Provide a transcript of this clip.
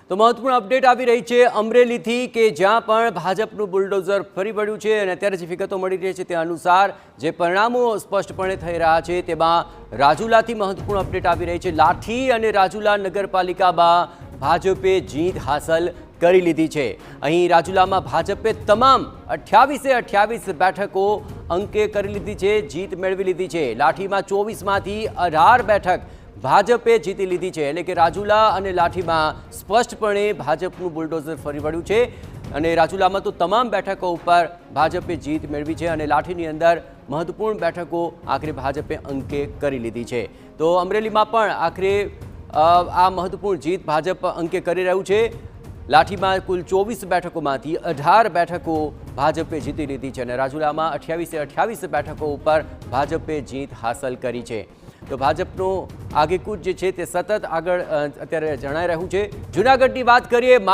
તો મહત્વપૂર્ણ અપડેટ આવી રહી છે અમરેલીથી કે જ્યાં પણ ભાજપનું બુલડોઝર ફરી વળ્યું છે અને અત્યારે જે વિગતો મળી રહી છે તે અનુસાર જે પરિણામો સ્પષ્ટપણે થઈ રહ્યા છે તેમાં રાજુલાથી મહત્વપૂર્ણ અપડેટ આવી રહી છે। લાઠી અને રાજુલા નગરપાલિકામાં ભાજપે જીત હાંસલ કરી લીધી છે। અહીં રાજુલામાં ભાજપે તમામ 28 બેઠકો અંકે કરી લીધી છે, જીત મેળવી લીધી છે। લાઠીમાં 24માંથી 18 બેઠક ભાજપે જીતી લીધી છે, એટલે કે રાજુલા અને લાઠીમાં સ્પષ્ટપણે ભાજપનું બુલડોઝર ફરી વળ્યું છે અને રાજુલામાં તો તમામ બેઠકો ઉપર ભાજપે જીત મેળવી છે અને લાઠીની અંદર મહત્વપૂર્ણ બેઠકો આખરે ભાજપે અંકે કરી લીધી છે। તો અમરેલીમાં પણ આખરે આ મહત્વપૂર્ણ જીત ભાજપ અંકે કરી રહ્યું છે। લાઠીમાં કુલ 24 બેઠકોમાંથી 18 બેઠકો ભાજપે જીતી લીધી છે અને રાજુલામાં 28 બેઠકો ઉપર ભાજપે જીત હાંસલ કરી છે। તો ભાજપનું આગેકૂચ જે છે તે સતત આગળ અત્યારે જણાઈ રહ્યું છે। જૂનાગઢની વાત કરીએ।